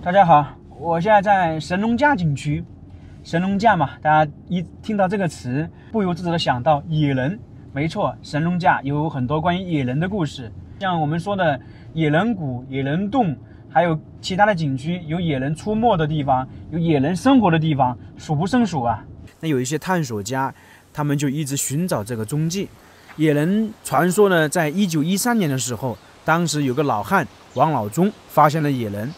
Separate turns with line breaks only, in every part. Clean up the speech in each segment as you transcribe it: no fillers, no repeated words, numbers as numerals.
大家好，我现在在神农架景区。神农架嘛，大家一听到这个词，不由自主的想到野人。没错，神农架有很多关于野人的故事，像我们说的野人谷、野人洞，还有其他的景区，有野人出没的地方，有野人生活的地方，数不胜数啊。那有一些探索家，他们就一直寻找这个踪迹。野人传说呢，在1913年的时候，当时有个老汉王老忠发现了野人。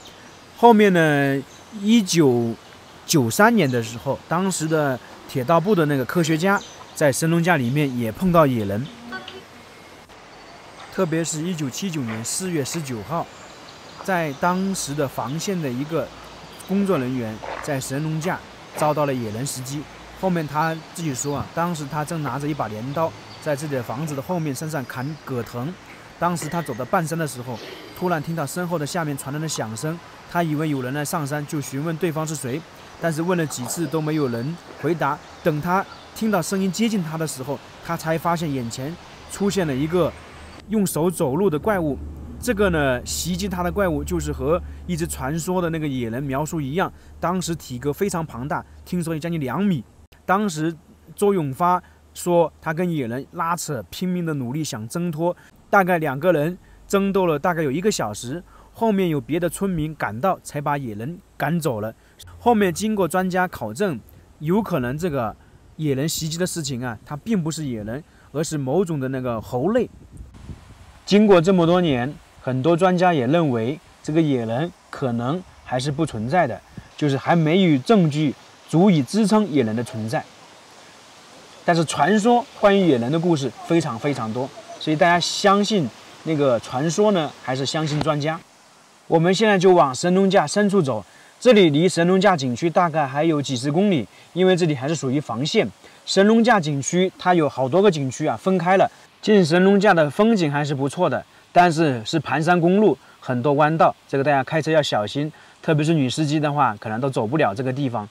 后面呢，1993年的时候，当时的铁道部的那个科学家在神农架里面也碰到野人。特别是1979年4月19号，在当时的防线的一个工作人员在神农架遭到了野人袭击。后面他自己说啊，当时他正拿着一把镰刀在自己的房子的后面身上砍葛藤。当时他走到半山的时候，突然听到身后的下面传来的响声，他以为有人来上山，就询问对方是谁，但是问了几次都没有人回答。等他听到声音接近他的时候，他才发现眼前出现了一个用手走路的怪物。这个呢，袭击他的怪物就是和一直传说的那个野人描述一样，当时体格非常庞大，听说有将近2米。当时周永发说他跟野人拉扯，拼命的努力想挣脱，大概2个人争斗了大概有1个小时，后面有别的村民赶到，才把野人赶走了。后面经过专家考证，有可能这个野人袭击的事情啊，它并不是野人，而是某种的那个猴类。经过这么多年，很多专家也认为这个野人可能还是不存在的，就是还没有证据足以支撑野人的存在。但是传说关于野人的故事非常非常多，所以大家相信那个传说呢，还是相信专家？我们现在就往神农架深处走，这里离神农架景区大概还有几十公里，因为这里还是属于防线。神农架景区它有好多个景区啊，分开了。进神农架的风景还是不错的，但是是盘山公路，很多弯道，这个大家开车要小心，特别是女司机的话，可能都走不了这个地方，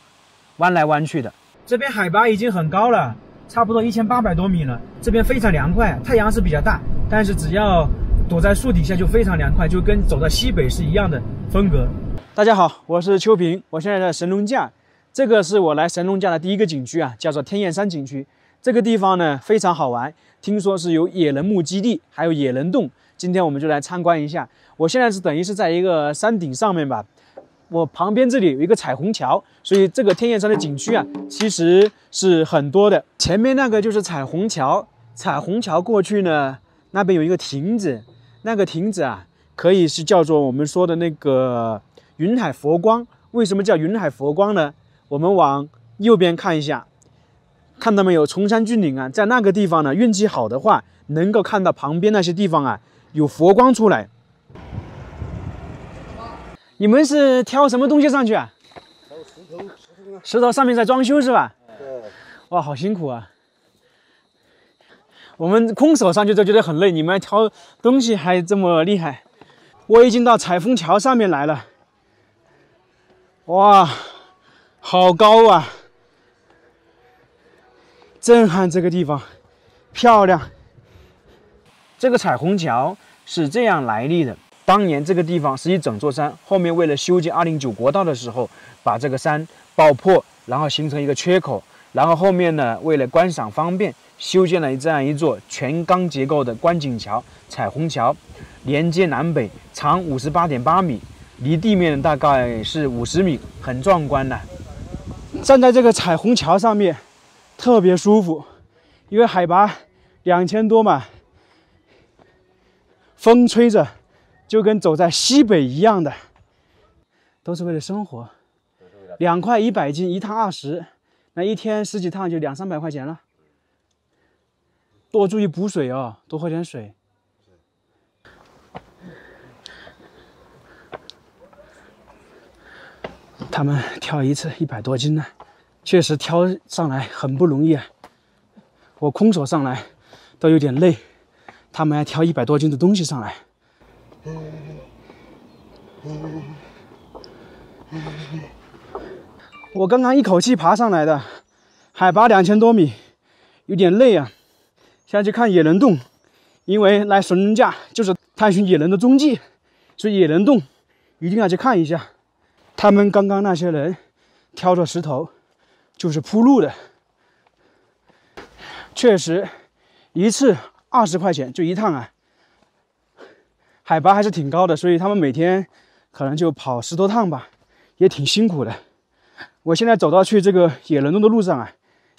弯来弯去的。这边海拔已经很高了，差不多1800多米了，这边非常凉快，太阳是比较大，但是只要躲在树底下就非常凉快，就跟走到西北是一样的风格。大家好，我是秋平，我现在在神农架，这个是我来神农架的第一个景区啊，叫做天焰山景区。这个地方呢非常好玩，听说是有野人目基地，还有野人洞。今天我们就来参观一下。我现在是等于是在一个山顶上面吧，我旁边这里有一个彩虹桥，所以这个天焰山的景区啊，其实是很多的。前面那个就是彩虹桥，彩虹桥过去呢，那边有一个亭子，那个亭子啊，可以是叫做我们说的那个云海佛光。为什么叫云海佛光呢？我们往右边看一下，看到没有？崇山峻岭啊，在那个地方呢，运气好的话，能够看到旁边那些地方啊，有佛光出来。你们是挑什么东西上去啊？挑石头上面在装修是吧？对。哇，好辛苦啊！我们空手上去就觉得很累，你们挑东西还这么厉害。我已经到彩虹桥上面来了，哇，好高啊！震撼，这个地方漂亮。这个彩虹桥是这样来历的。当年这个地方是一整座山，后面为了修建209国道的时候，把这个山爆破，然后形成一个缺口，然后后面呢，为了观赏方便，修建了这样一座全钢结构的观景桥——彩虹桥，连接南北，长58.8米，离地面大概是50米，很壮观的。站在这个彩虹桥上面，特别舒服，因为海拔2000多嘛，风吹着。就跟走在西北一样的，都是为了生活。2块100斤，1趟20，那一天10几趟就200-300块钱了。多注意补水哦，多喝点水。他们挑一次100多斤呢，确实挑上来很不容易啊。我空手上来都有点累，他们还挑100多斤的东西上来。我刚刚一口气爬上来的，海拔2000多米，有点累啊。现在去看野人洞，因为来神农架就是探寻野人的踪迹，所以野人洞一定要去看一下。他们刚刚那些人挑着石头，就是铺路的。确实，一次20块钱就一趟啊，海拔还是挺高的，所以他们每天可能就跑10多趟吧，也挺辛苦的。我现在走到去这个野人洞的路上啊，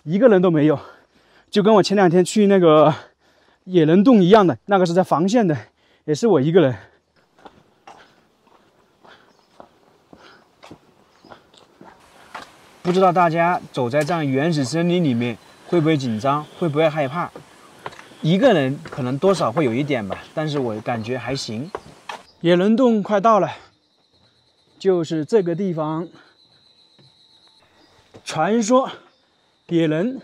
一个人都没有，就跟我前2天去那个野人洞一样的，那个是在防线的，也是我一个人。不知道大家走在这样原始森林里面会不会紧张，会不会害怕？一个人可能多少会有一点吧，但是我感觉还行。野人洞快到了，就是这个地方。传说野人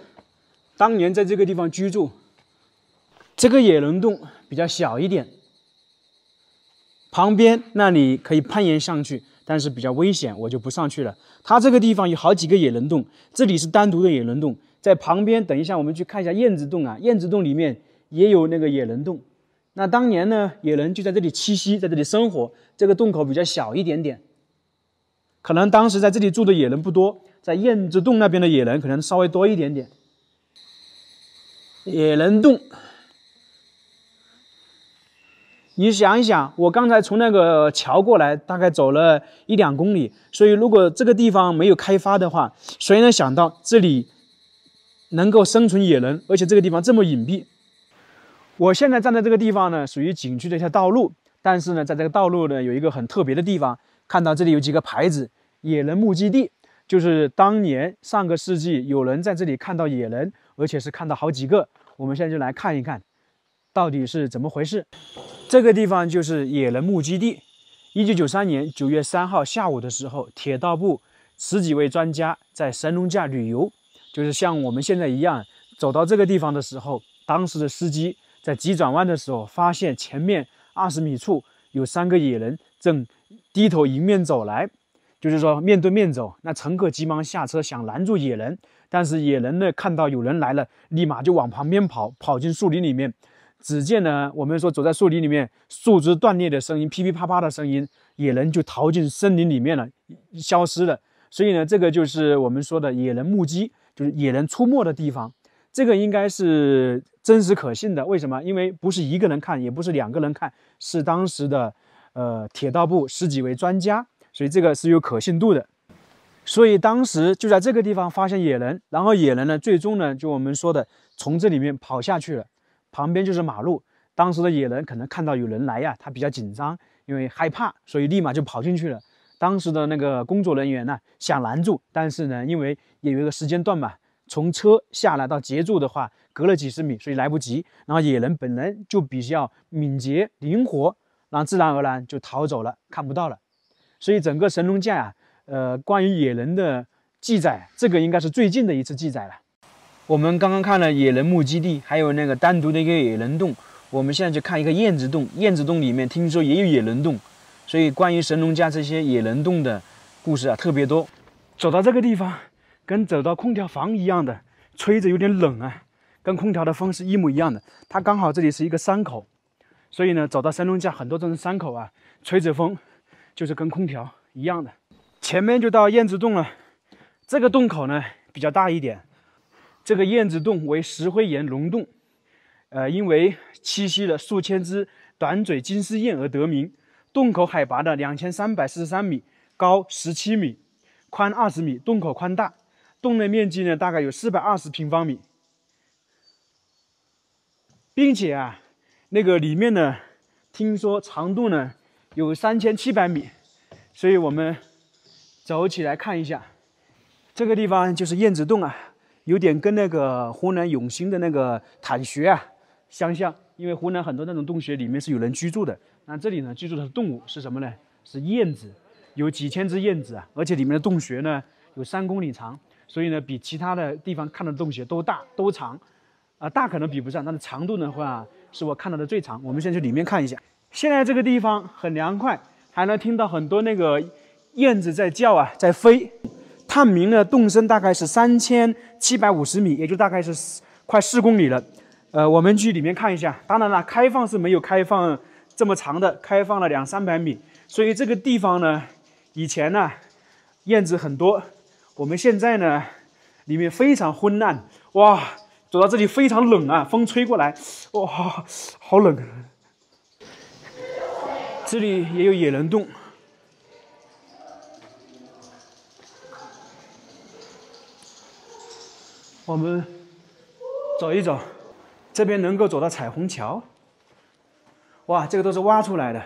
当年在这个地方居住。这个野人洞比较小一点，旁边那里可以攀岩上去，但是比较危险，我就不上去了。它这个地方有好几个野人洞，这里是单独的野人洞，在旁边等一下我们去看一下燕子洞啊，燕子洞里面也有那个野人洞。那当年呢，野人就在这里栖息，在这里生活。这个洞口比较小一点点，可能当时在这里住的野人不多，在燕子洞那边的野人可能稍微多一点点。野人洞，你想一想，我刚才从那个桥过来，大概走了1、2公里，所以如果这个地方没有开发的话，谁能想到这里能够生存野人，而且这个地方这么隐蔽。我现在站在这个地方呢，属于景区的一条道路，但是呢，在这个道路呢有一个很特别的地方，看到这里有几个牌子，野人目击地，就是当年上个世纪有人在这里看到野人，而且是看到好几个。我们现在就来看一看，到底是怎么回事。这个地方就是野人目击地。1993年9月3号下午的时候，铁道部10几位专家在神农架旅游，就是像我们现在一样，走到这个地方的时候，当时的司机在急转弯的时候，发现前面20米处有3个野人正低头迎面走来，就是说面对面走。那乘客急忙下车想拦住野人，但是野人呢看到有人来了，立马就往旁边跑，跑进树林里面。只见呢，我们说走在树林里面，树枝断裂的声音，噼噼啪啪的声音，野人就逃进森林里面了，消失了。所以呢，这个就是我们说的野人目击，就是野人出没的地方。这个应该是真实可信的。为什么？因为不是一个人看，也不是2个人看，是当时的铁道部10几位专家，所以这个是有可信度的。所以当时就在这个地方发现野人，然后野人呢，最终呢，就我们说的从这里面跑下去了。旁边就是马路，当时的野人可能看到有人来呀，他比较紧张，因为害怕，所以立马就跑进去了。当时的那个工作人员呢，想拦住，但是呢，因为也有一个时间段嘛，从车下来到截住的话，隔了几十米，所以来不及。然后野人本来就比较敏捷灵活，然后自然而然就逃走了，看不到了。所以整个神农架关于野人的记载，这个应该是最近的一次记载了。我们刚刚看了野人目击地，还有那个单独的一个野人洞。我们现在就看一个燕子洞，燕子洞里面听说也有野人洞，所以关于神农架这些野人洞的故事啊特别多。走到这个地方，跟走到空调房一样的，吹着有点冷啊，跟空调的风是一模一样的。它刚好这里是一个山口，所以呢，走到神农架很多这种山口啊，吹着风，就是跟空调一样的。前面就到燕子洞了，这个洞口呢比较大一点。这个燕子洞为石灰岩溶洞，因为栖息了数千只短嘴金丝燕而得名。洞口海拔的2343米，高17米，宽20米，洞口宽大。洞内面积呢大概有420平方米，并且啊，那个里面呢，听说长度呢有3700米，所以我们走起来看一下。这个地方就是燕子洞啊。有点跟那个湖南永兴的那个坦穴啊相像，因为湖南很多那种洞穴里面是有人居住的。那这里呢，居住的动物是什么呢？是燕子，有几千只燕子啊，而且里面的洞穴呢有3公里长，所以呢比其他的地方看到的洞穴都大都长，大可能比不上，但是长度的话是我看到的最长。我们现在去里面看一下。现在这个地方很凉快，还能听到很多那个燕子在叫啊，在飞。探明的洞深大概是3750米，也就大概是快4公里了。我们去里面看一下。当然了，开放是没有开放这么长的，开放了200-300米。所以这个地方呢，以前呢燕子很多。我们现在呢，里面非常昏暗，哇，走到这里非常冷啊，风吹过来，哇，好冷。这里也有野人洞，我们走一走，这边能够走到彩虹桥。哇，这个都是挖出来的。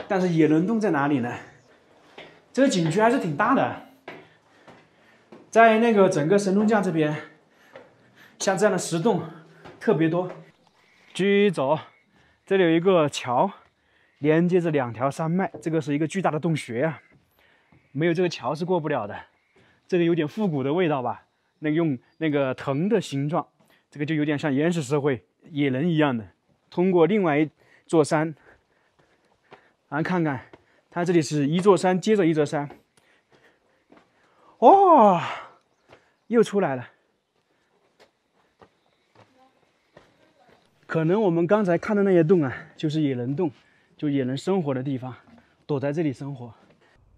但是野人洞在哪里呢？这个景区还是挺大的，在那个整个神农架这边，像这样的石洞特别多。继续走，这里有一个桥，连接着2条山脉，这个是一个巨大的洞穴啊，没有这个桥是过不了的。这个有点复古的味道吧？那个用那个藤的形状，这个就有点像原始社会野人一样的。通过另外一座山，来看看。它这里是一座山接着一座山，哦，又出来了。可能我们刚才看的那些洞啊，就是野人洞，就野人生活的地方，躲在这里生活。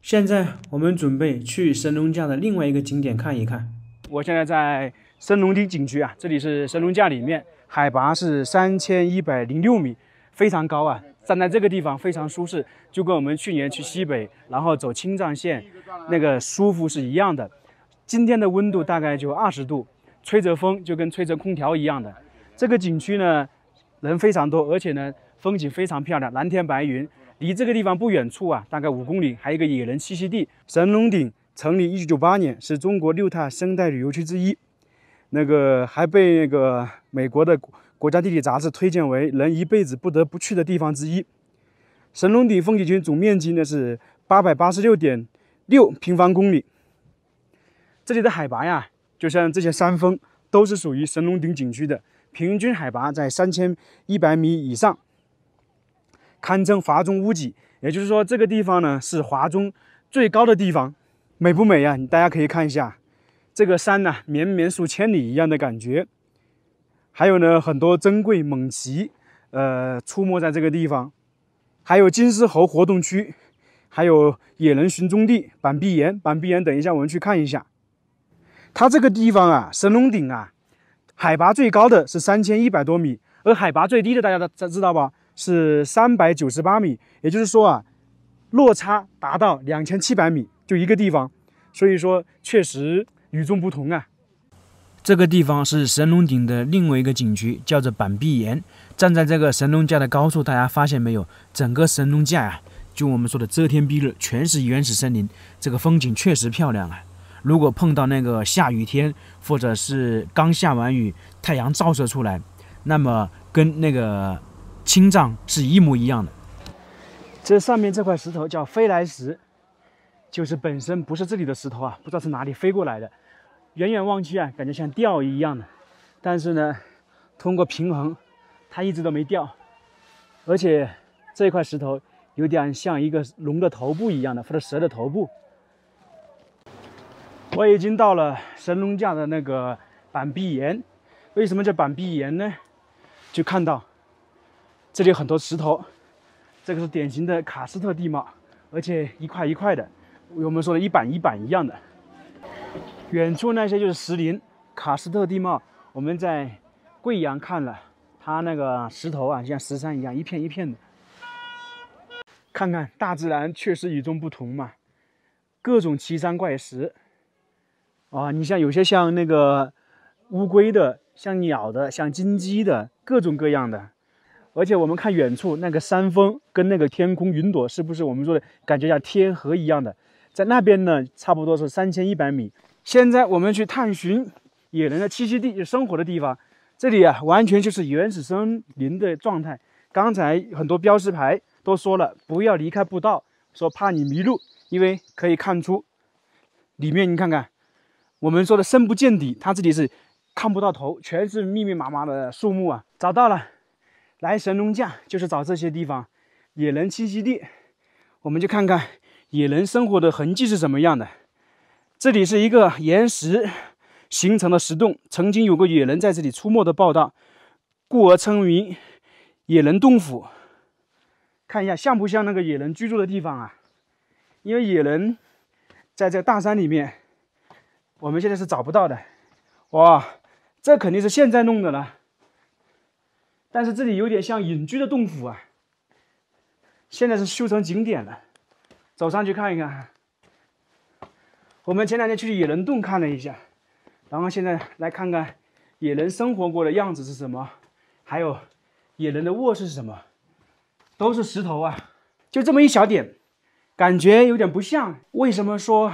现在我们准备去神农架的另外一个景点看一看。我现在在神农顶景区啊，这里是神农架里面，海拔是3106米，非常高啊。站在这个地方非常舒适，就跟我们去年去西北，然后走青藏线那个舒服是一样的。今天的温度大概就20度，吹着风就跟吹着空调一样的。这个景区呢，人非常多，而且呢风景非常漂亮，蓝天白云。离这个地方不远处啊，大概5公里，还有一个野人栖息地。神农顶成立1998年，是中国6大生态旅游区之一。那个还被那个美国的国家地理杂志推荐为人一辈子不得不去的地方之一。神农顶风景区总面积呢是886.6平方公里。这里的海拔呀，就像这些山峰都是属于神农顶景区的，平均海拔在3100米以上，堪称华中屋脊。也就是说，这个地方呢是华中最高的地方。美不美呀？大家可以看一下，这个山呢绵绵数千里一样的感觉。还有呢，很多珍贵猛禽，出没在这个地方。还有金丝猴活动区，还有野人寻踪地板壁岩。板壁岩，等一下我们去看一下。它这个地方啊，神农顶啊，海拔最高的是3100多米，而海拔最低的大家都知道吧，是398米。也就是说啊，落差达到2700米，就一个地方。所以说，确实与众不同啊。这个地方是神农顶的另外一个景区，叫做板壁岩。站在这个神农架的高处，大家发现没有？整个神农架啊，就我们说的遮天蔽日，全是原始森林，这个风景确实漂亮啊。如果碰到那个下雨天，或者是刚下完雨，太阳照射出来，那么跟那个青藏是一模一样的。这上面这块石头叫飞来石，就是本身不是这里的石头啊，不知道是哪里飞过来的。远远望去啊，感觉像掉一样的，但是呢，通过平衡，它一直都没掉。而且这块石头有点像一个龙的头部一样的，或者蛇的头部。我已经到了神农架的那个板壁岩。为什么叫板壁岩呢？就看到这里有很多石头，这个是典型的喀斯特地貌，而且一块一块的，我们说的一板一板一样的。远处那些就是石林，喀斯特地貌。我们在贵阳看了，它那个石头啊，像石山一样，一片一片的。看看大自然确实与众不同嘛，各种奇山怪石。啊，你像有些像那个乌龟的，像鸟的，像金鸡的，各种各样的。而且我们看远处那个山峰跟那个天空云朵，是不是我们说的感觉像贴合一样的？在那边呢，差不多是3100米。现在我们去探寻野人的栖息地，就生活的地方。这里啊，完全就是原始森林的状态。刚才很多标识牌都说了，不要离开步道，说怕你迷路，因为可以看出里面，你看看，我们说的深不见底，它这里是看不到头，全是密密麻麻的树木啊。找到了，来神农架就是找这些地方，野人栖息地。我们就看看野人生活的痕迹是什么样的。这里是一个岩石形成的石洞，曾经有过野人在这里出没的报道，故而称为野人洞府。看一下像不像那个野人居住的地方啊？因为野人在这大山里面，我们现在是找不到的。哇，这肯定是现在弄的了。但是这里有点像隐居的洞府啊，现在是修成景点了，走上去看一看。我们前2天去野人洞看了一下，然后现在来看看野人生活过的样子是什么，还有野人的卧室是什么，都是石头啊，就这么一小点，感觉有点不像。为什么说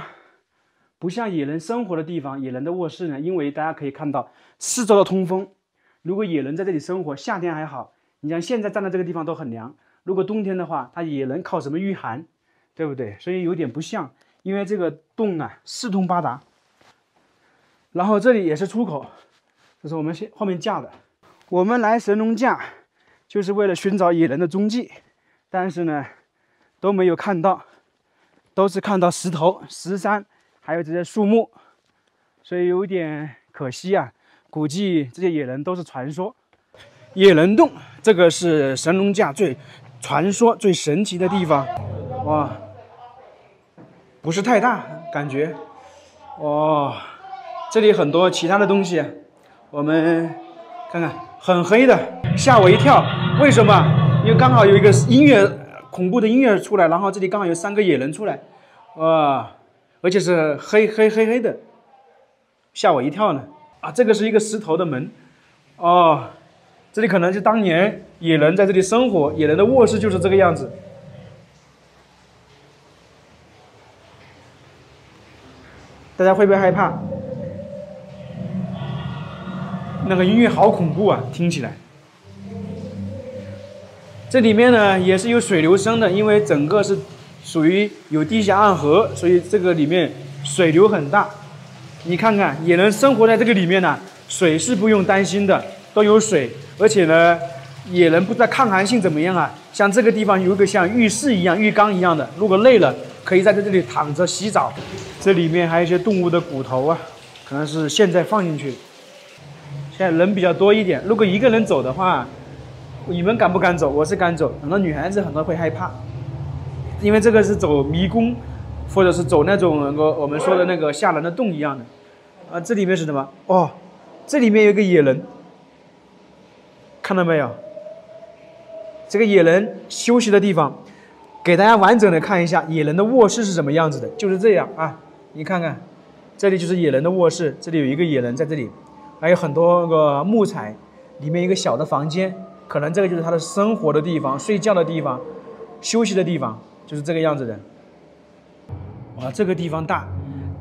不像野人生活的地方，野人的卧室呢？因为大家可以看到四周的通风。如果野人在这里生活，夏天还好，你像现在站在这个地方都很凉。如果冬天的话，它野人靠什么御寒，对不对？所以有点不像，因为这个洞啊四通八达。然后这里也是出口，这是我们后面架的。我们来神农架就是为了寻找野人的踪迹，但是呢都没有看到，都是看到石头、石山，还有这些树木，所以有点可惜啊。估计这些野人都是传说。野人洞，这个是神农架最传说、最神奇的地方。哇，不是太大，感觉。哦，这里很多其他的东西，我们看看，很黑的，吓我一跳。为什么？因为刚好有一个音乐，恐怖的音乐出来，然后这里刚好有3个野人出来，哇，而且是黑的，吓我一跳呢。啊，这个是一个石头的门，哦，这里可能是当年野人在这里生活，野人的卧室就是这个样子。大家会不会害怕？那个音乐好恐怖啊，听起来。这里面呢也是有水流声的，因为整个是属于有地下暗河，所以这个里面水流很大。你看看，野人生活在这个里面呢，水是不用担心的，都有水。而且呢，野人不知道抗寒性怎么样啊。像这个地方有一个像浴室一样、浴缸一样的，如果累了，可以在这里躺着洗澡。这里面还有一些动物的骨头啊，可能是现在放进去。现在人比较多一点，如果一个人走的话，你们敢不敢走？我是敢走，很多女孩子很多会害怕，因为这个是走迷宫。或者是走那种我们说的那个吓人的洞一样的，啊，这里面是什么？哦，这里面有一个野人，看到没有？这个野人休息的地方，给大家完整的看一下野人的卧室是什么样子的，就是这样啊，你看看，这里就是野人的卧室，这里有一个野人在这里，还有很多个木材，里面一个小的房间，可能这个就是他的生活的地方、睡觉的地方、休息的地方，就是这个样子的。哇，这个地方大，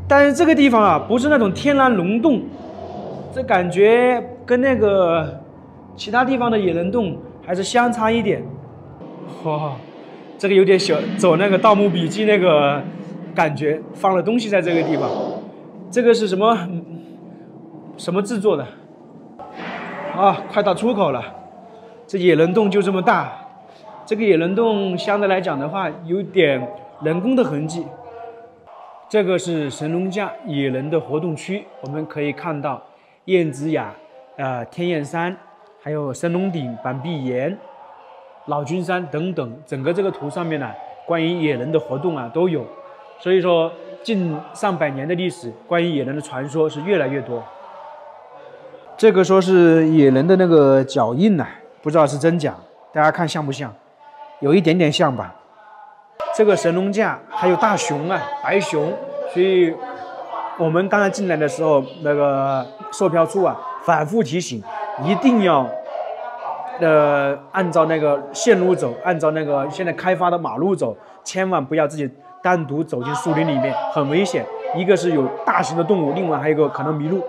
但是这个地方啊，不是那种天然溶洞，这感觉跟那个其他地方的野人洞还是相差一点。哇，这个有点小，走那个《盗墓笔记》那个感觉，放了东西在这个地方。这个是什么制作的？啊，快到出口了。这野人洞就这么大，这个野人洞相对来讲的话，有点人工的痕迹。这个是神农架野人的活动区，我们可以看到燕子崖、天燕山，还有神农顶、板壁岩、老君山等等，整个这个图上面呢，关于野人的活动啊都有。所以说，近上百年的历史，关于野人的传说是越来越多。这个说是野人的那个脚印呢，不知道是真假，大家看像不像？有一点点像吧。这个神农架还有大熊啊，白熊，所以我们刚才进来的时候，那个售票处啊反复提醒，一定要按照那个线路走，按照那个现在开发的马路走，千万不要自己单独走进树林里面，很危险。一个是有大型的动物，另外还有一个可能迷路。